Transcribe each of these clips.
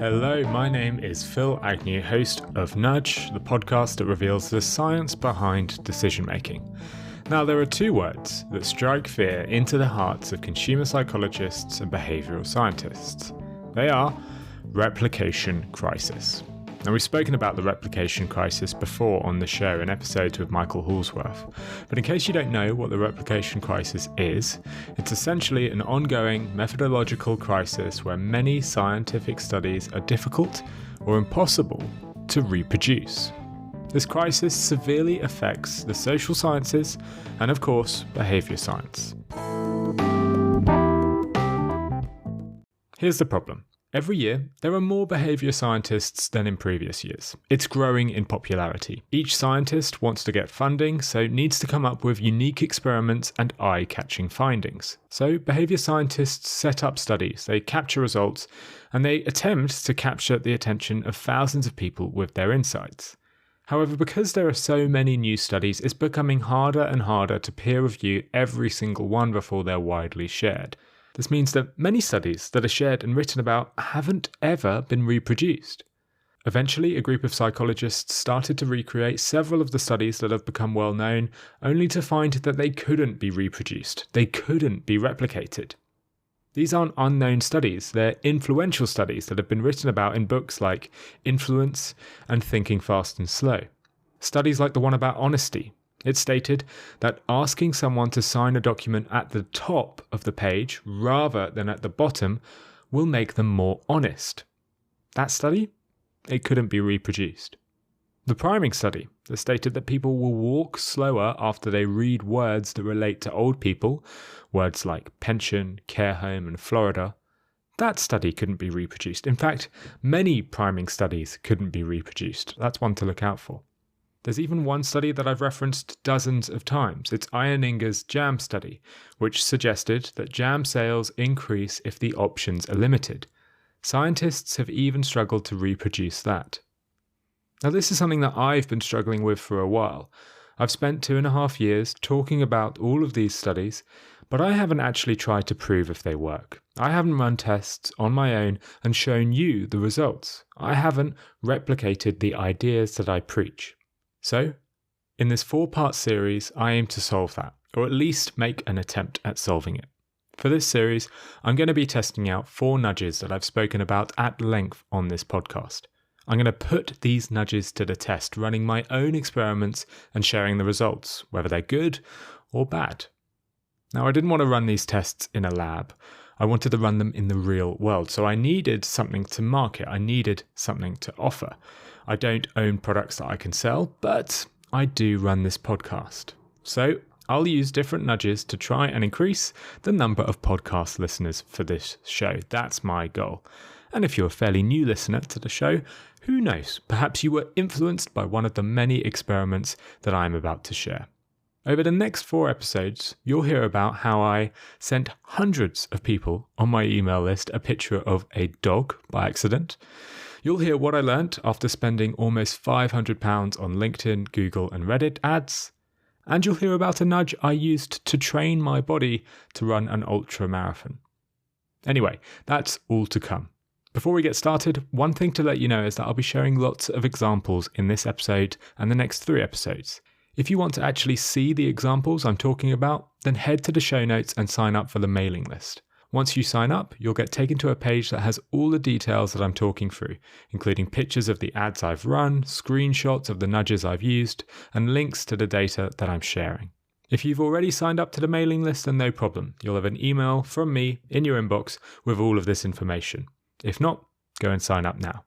Hello, my name is Phil Agnew, host of Nudge, the podcast that reveals the science behind decision making. Now, there are two words that strike fear into the hearts of consumer psychologists and behavioural scientists. They are replication crisis. Now, we've spoken about the replication crisis before on the show in episodes with Michael Hallsworth, but in case you don't know what the replication crisis is, it's essentially an ongoing methodological crisis where many scientific studies are difficult or impossible to reproduce. This crisis severely affects the social sciences and, of course, behaviour science. Here's the problem. Every year, there are more behaviour scientists than in previous years. It's growing in popularity. Each scientist wants to get funding, so needs to come up with unique experiments and eye-catching findings. So behaviour scientists set up studies, they capture results, and they attempt to capture the attention of thousands of people with their insights. However, because there are so many new studies, it's becoming harder and harder to peer review every single one before they're widely shared. This means that many studies that are shared and written about haven't ever been reproduced. Eventually, a group of psychologists started to recreate several of the studies that have become well known, only to find that they couldn't be reproduced. They couldn't be replicated. These aren't unknown studies, they're influential studies that have been written about in books like Influence and Thinking Fast and Slow. Studies like the one about honesty. It stated that asking someone to sign a document at the top of the page rather than at the bottom will make them more honest. That study? It couldn't be reproduced. The priming study that stated that people will walk slower after they read words that relate to old people, words like pension, care home, and Florida, that study couldn't be reproduced. In fact, many priming studies couldn't be reproduced. That's one to look out for. There's even one study that I've referenced dozens of times. It's Iyengar's jam study, which suggested that jam sales increase if the options are limited. Scientists have even struggled to reproduce that. Now, this is something that I've been struggling with for a while. I've spent 2.5 years talking about all of these studies, but I haven't actually tried to prove if they work. I haven't run tests on my own and shown you the results. I haven't replicated the ideas that I preach. So, in this 4-part series, I aim to solve that, or at least make an attempt at solving it. For this series, I'm going to be testing out 4 nudges that I've spoken about at length on this podcast. I'm going to put these nudges to the test, running my own experiments and sharing the results, whether they're good or bad. Now, I didn't want to run these tests in a lab. I wanted to run them in the real world, so I needed something to market. I needed something to offer. I don't own products that I can sell, but I do run this podcast. So I'll use different nudges to try and increase the number of podcast listeners for this show. That's my goal. And if you're a fairly new listener to the show, who knows? Perhaps you were influenced by one of the many experiments that I'm about to share. Over the next 4 episodes, you'll hear about how I sent hundreds of people on my email list a picture of a dog by accident. You'll hear what I learnt after spending almost £500 on LinkedIn, Google, and Reddit ads. And you'll hear about a nudge I used to train my body to run an ultra marathon. Anyway, that's all to come. Before we get started, one thing to let you know is that I'll be sharing lots of examples in this episode and the next 3 episodes. If you want to actually see the examples I'm talking about, then head to the show notes and sign up for the mailing list. Once you sign up, you'll get taken to a page that has all the details that I'm talking through, including pictures of the ads I've run, screenshots of the nudges I've used, and links to the data that I'm sharing. If you've already signed up to the mailing list, then no problem. You'll have an email from me in your inbox with all of this information. If not, go and sign up now.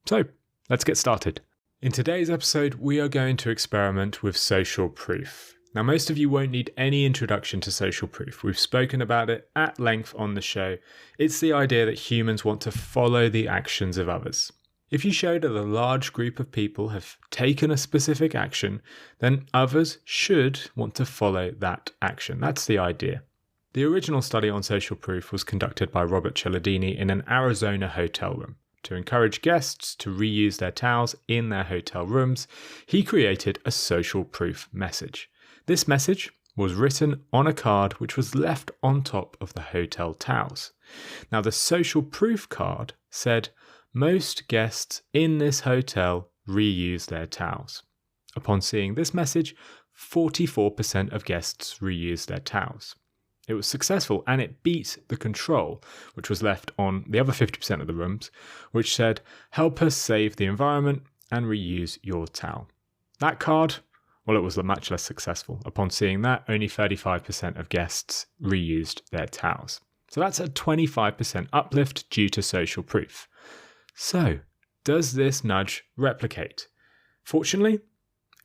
So, let's get started. In today's episode, we are going to experiment with social proof. Now, most of you won't need any introduction to social proof. We've spoken about it at length on the show. It's the idea that humans want to follow the actions of others. If you show that a large group of people have taken a specific action, then others should want to follow that action. That's the idea. The original study on social proof was conducted by Robert Cialdini in an Arizona hotel room. To encourage guests to reuse their towels in their hotel rooms, he created a social proof message. This message was written on a card which was left on top of the hotel towels. Now, the social proof card said, most guests in this hotel reuse their towels. Upon seeing this message, 44% of guests reused their towels. It was successful and it beat the control, which was left on the other 50% of the rooms, which said, help us save the environment and reuse your towel. That card, well, it was much less successful. Upon seeing that, only 35% of guests reused their towels. So that's a 25% uplift due to social proof. So, does this nudge replicate? Fortunately,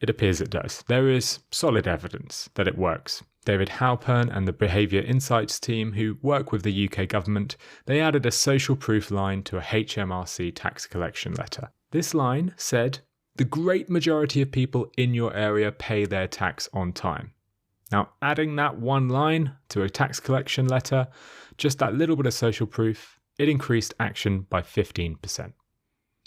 it appears it does. There is solid evidence that it works. David Halpern and the Behaviour Insights team who work with the UK government, they added a social proof line to a HMRC tax collection letter. This line said, the great majority of people in your area pay their tax on time. Now, adding that one line to a tax collection letter, just that little bit of social proof, it increased action by 15%.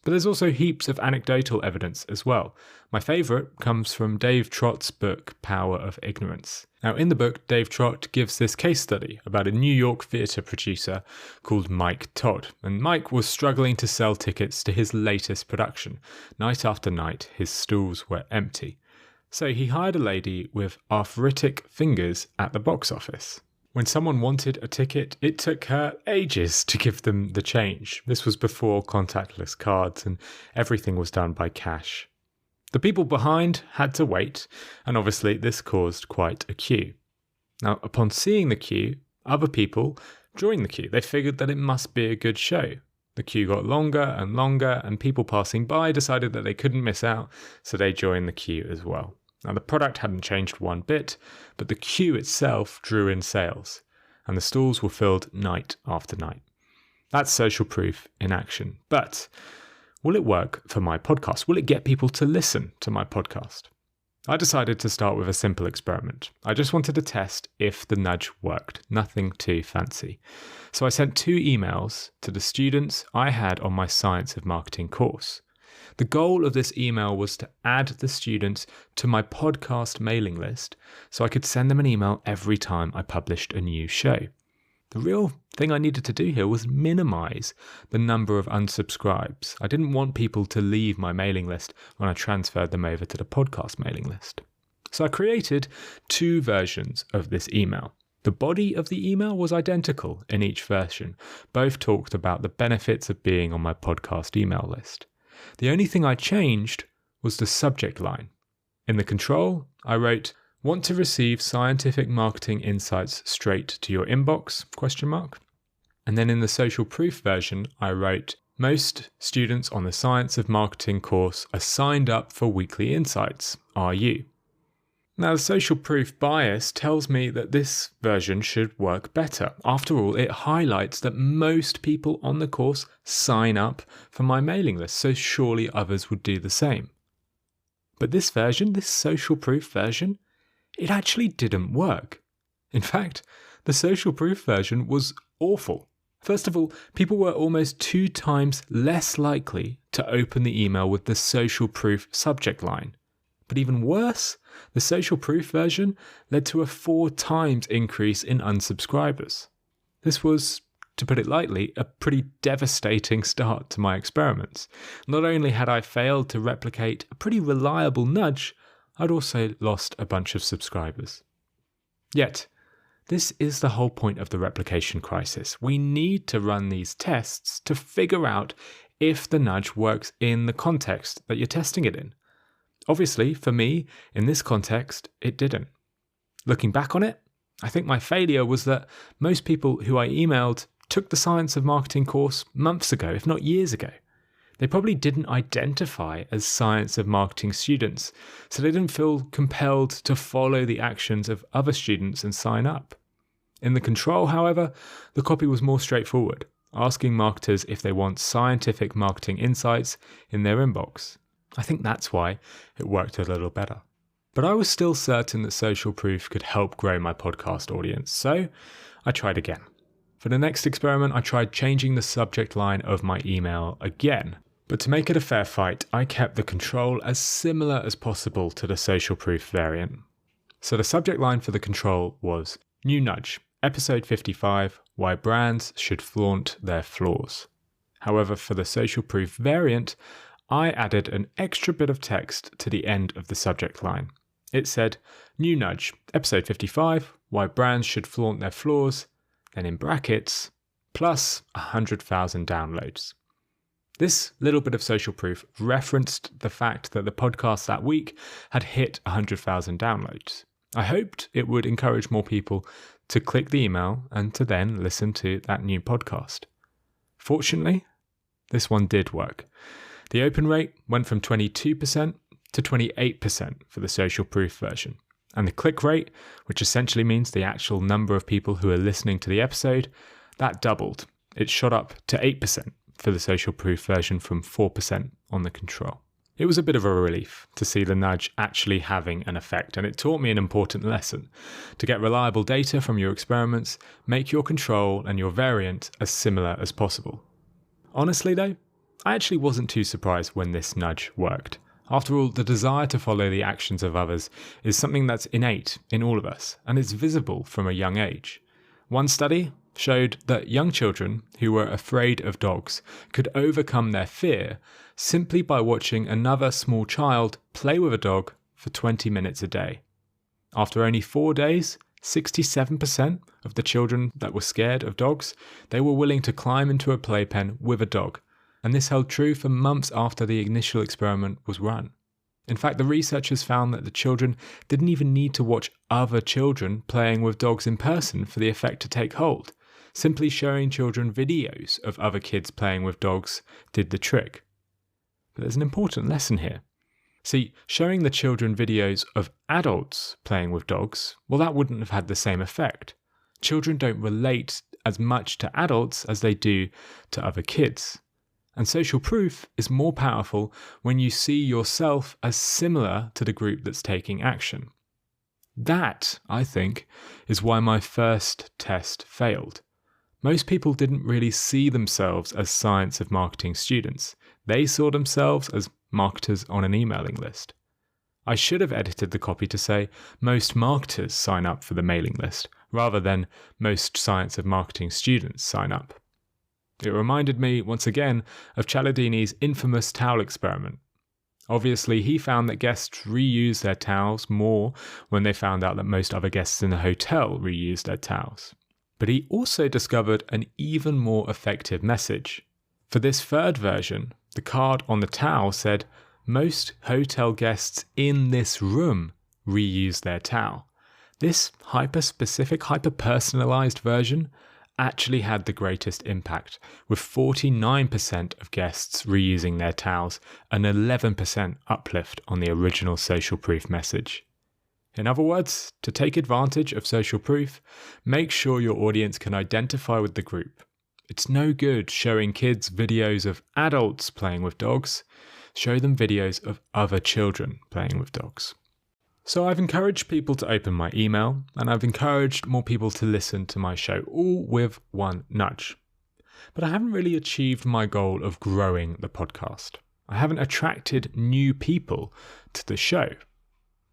But there's also heaps of anecdotal evidence as well. My favourite comes from Dave Trott's book, Power of Ignorance. Now, in the book, Dave Trott gives this case study about a New York theatre producer called Mike Todd. And Mike was struggling to sell tickets to his latest production. Night after night, his stalls were empty. So he hired a lady with arthritic fingers at the box office. When someone wanted a ticket, it took her ages to give them the change. This was before contactless cards and everything was done by cash. The people behind had to wait, and obviously this caused quite a queue. Now, upon seeing the queue, other people joined the queue. They figured that it must be a good show. The queue got longer, and people passing by decided that they couldn't miss out, so they joined the queue as well. Now, the product hadn't changed one bit, but the queue itself drew in sales, and the stalls were filled night after night. That's social proof in action. But will it work for my podcast? Will it get people to listen to my podcast? I decided to start with a simple experiment. I just wanted to test if the nudge worked, nothing too fancy. So I sent 2 emails to the students I had on my Science of Marketing course. The goal of this email was to add the students to my podcast mailing list so I could send them an email every time I published a new show. The real thing I needed to do here was minimize the number of unsubscribes. I didn't want people to leave my mailing list when I transferred them over to the podcast mailing list. So I created 2 versions of this email. The body of the email was identical in each version. Both talked about the benefits of being on my podcast email list. The only thing I changed was the subject line. In the control, I wrote, "Want to receive scientific marketing insights straight to your inbox?" And then in the social proof version, I wrote, "Most students on the Science of Marketing course are signed up for weekly insights. Are you?" Now, the social proof bias tells me that this version should work better. After all, it highlights that most people on the course sign up for my mailing list, so surely others would do the same. But this version, this social proof version, it actually didn't work. In fact, the social proof version was awful. First of all, people were almost 2 times less likely to open the email with the social proof subject line. But even worse, the social proof version led to a 4 times increase in unsubscribers. This was, to put it lightly, a pretty devastating start to my experiments. Not only had I failed to replicate a pretty reliable nudge, I'd also lost a bunch of subscribers. Yet, this is the whole point of the replication crisis. We need to run these tests to figure out if the nudge works in the context that you're testing it in. Obviously, for me, in this context, it didn't. Looking back on it, I think my failure was that most people who I emailed took the Science of Marketing course months ago, if not years ago. They probably didn't identify as Science of Marketing students, so they didn't feel compelled to follow the actions of other students and sign up. In the control, however, the copy was more straightforward, asking marketers if they want scientific marketing insights in their inbox. I think that's why it worked a little better. But I was still certain that social proof could help grow my podcast audience, so I tried again. For the next experiment, I tried changing the subject line of my email again. But to make it a fair fight, I kept the control as similar as possible to the social proof variant. So the subject line for the control was New Nudge, Episode 55, Why Brands Should Flaunt Their Flaws. However, for the social proof variant, I added an extra bit of text to the end of the subject line. It said, "New nudge, episode 55, why brands should flaunt their flaws," then in brackets, plus 100,000 downloads. This little bit of social proof referenced the fact that the podcast that week had hit 100,000 downloads. I hoped it would encourage more people to click the email and to then listen to that new podcast. Fortunately, this one did work. The open rate went from 22% to 28% for the social proof version. And the click rate, which essentially means the actual number of people who are listening to the episode, that doubled. It shot up to 8% for the social proof version from 4% on the control. It was a bit of a relief to see the nudge actually having an effect, and it taught me an important lesson. To get reliable data from your experiments, make your control and your variant as similar as possible. Honestly though, I actually wasn't too surprised when this nudge worked. After all, the desire to follow the actions of others is something that's innate in all of us, and it's visible from a young age. One study showed that young children who were afraid of dogs could overcome their fear simply by watching another small child play with a dog for 20 minutes a day. After only 4 days, 67% of the children that were scared of dogs, they were willing to climb into a playpen with a dog. And this held true for months after the initial experiment was run. In fact, the researchers found that the children didn't even need to watch other children playing with dogs in person for the effect to take hold. Simply showing children videos of other kids playing with dogs did the trick. But there's an important lesson here. See, showing the children videos of adults playing with dogs, well, that wouldn't have had the same effect. Children don't relate as much to adults as they do to other kids. And social proof is more powerful when you see yourself as similar to the group that's taking action. That, I think, is why my first test failed. Most people didn't really see themselves as science of marketing students. They saw themselves as marketers on an emailing list. I should have edited the copy to say, most marketers sign up for the mailing list, rather than most science of marketing students sign up. It reminded me, once again, of Cialdini's infamous towel experiment. Obviously, he found that guests reused their towels more when they found out that most other guests in the hotel reused their towels. But he also discovered an even more effective message. For this third version, the card on the towel said, "Most hotel guests in this room reuse their towel." This hyper-specific, hyper-personalized version actually had the greatest impact, with 49% of guests reusing their towels, an 11% uplift on the original social proof message. In other words, to take advantage of social proof, make sure your audience can identify with the group. It's no good showing kids videos of adults playing with dogs. Show them videos of other children playing with dogs. So I've encouraged people to open my email, and I've encouraged more people to listen to my show, all with one nudge. But I haven't really achieved my goal of growing the podcast. I haven't attracted new people to the show.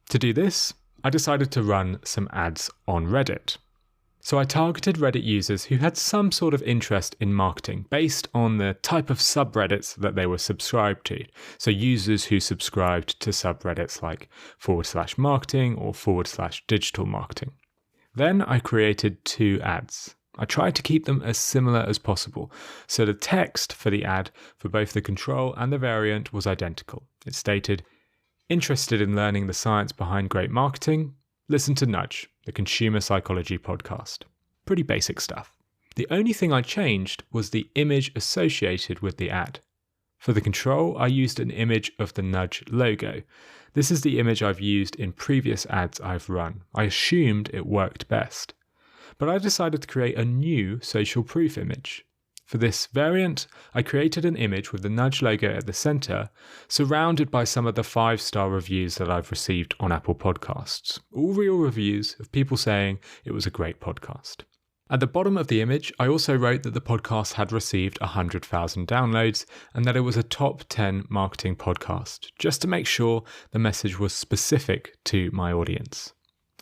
To do this, I decided to run some ads on Reddit. So I targeted Reddit users who had some sort of interest in marketing based on the type of subreddits that they were subscribed to. So users who subscribed to subreddits like /marketing or /digital marketing. Then I created 2 ads. I tried to keep them as similar as possible. So the text for the ad for both the control and the variant was identical. It stated, "Interested in learning the science behind great marketing? Listen to Nudge, the consumer psychology podcast." Pretty basic stuff. The only thing I changed was the image associated with the ad. For the control, I used an image of the Nudge logo. This is the image I've used in previous ads I've run. I assumed it worked best. But I decided to create a new social proof image. For this variant, I created an image with the Nudge logo at the center, surrounded by some of the 5-star reviews that I've received on Apple Podcasts. All real reviews of people saying it was a great podcast. At the bottom of the image, I also wrote that the podcast had received 100,000 downloads and that it was a top 10 marketing podcast, just to make sure the message was specific to my audience.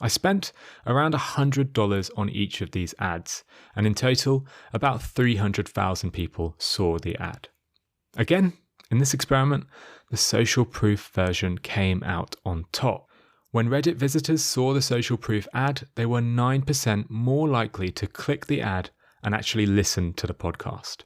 I spent around $100 on each of these ads, and in total, about 300,000 people saw the ad. Again, in this experiment, the social proof version came out on top. When Reddit visitors saw the social proof ad, they were 9% more likely to click the ad and actually listen to the podcast.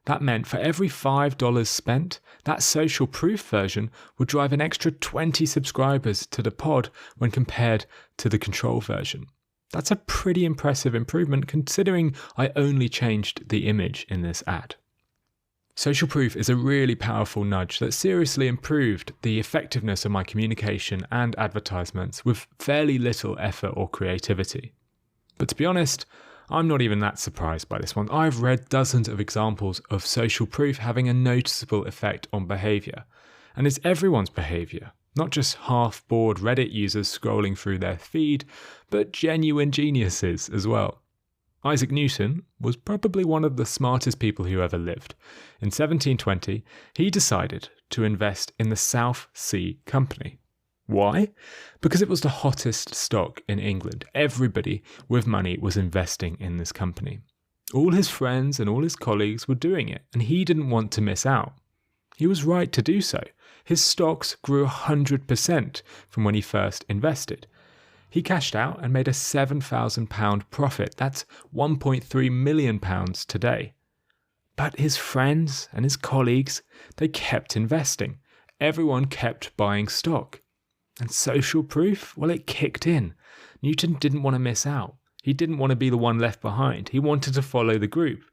That meant for every $5 spent, that social proof version would drive an extra 20 subscribers to the pod when compared to the control version. That's a pretty impressive improvement considering I only changed the image in this ad. Social proof is a really powerful nudge that seriously improved the effectiveness of my communication and advertisements with fairly little effort or creativity. But to be honest, I'm not even that surprised by this one. I've read dozens of examples of social proof having a noticeable effect on behaviour. And it's everyone's behaviour, not just half-bored Reddit users scrolling through their feed, but genuine geniuses as well. Isaac Newton was probably one of the smartest people who ever lived. In 1720, he decided to invest in the South Sea Company. Why? Because it was the hottest stock in England. Everybody with money was investing in this company. All his friends and all his colleagues were doing it, and he didn't want to miss out. He was right to do so. His stocks grew 100% from when he first invested. He cashed out and made a £7,000 profit. That's £1.3 million today. But his friends and his colleagues, they kept investing. Everyone kept buying stock. And social proof? Well, it kicked in. Newton didn't want to miss out. He didn't want to be the one left behind. He wanted to follow the group.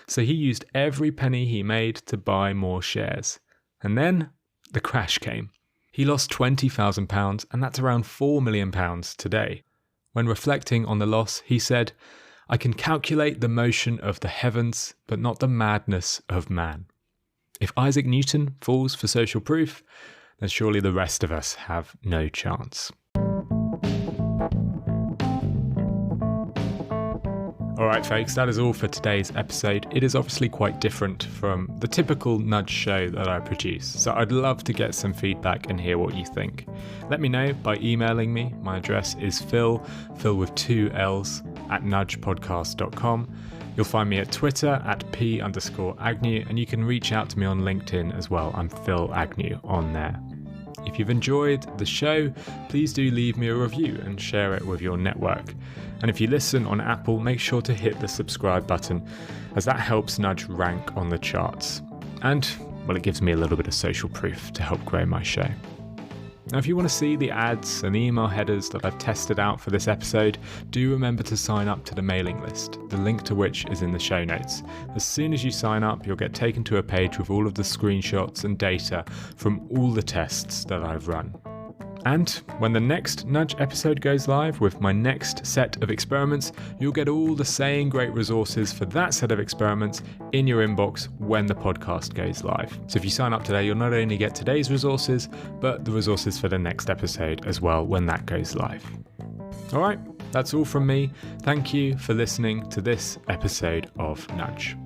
So he used every penny he made to buy more shares. And then the crash came. He lost £20,000, and that's around £4 million today. When reflecting on the loss, he said, "I can calculate the motion of the heavens, but not the madness of man." If Isaac Newton falls for social proof, then surely the rest of us have no chance. Alright folks, that is all for today's episode. It is obviously quite different from the typical nudge show that I produce, so I'd love to get some feedback and hear what you think. Let me know by emailing me. My address is Phil with 2 L's, @nudgepodcast.com. You'll find me at Twitter at @P_Agnew, and you can reach out to me on LinkedIn as well. I'm Phil Agnew on there. If you've enjoyed the show, please do leave me a review and share it with your network. And if you listen on Apple, make sure to hit the subscribe button, as that helps Nudge rank on the charts. And, well, it gives me a little bit of social proof to help grow my show. Now, if you want to see the ads and the email headers that I've tested out for this episode, do remember to sign up to the mailing list, the link to which is in the show notes. As soon as you sign up, you'll get taken to a page with all of the screenshots and data from all the tests that I've run. And when the next Nudge episode goes live with my next set of experiments, you'll get all the same great resources for that set of experiments in your inbox when the podcast goes live. So if you sign up today, you'll not only get today's resources, but the resources for the next episode as well when that goes live. All right, that's all from me. Thank you for listening to this episode of Nudge.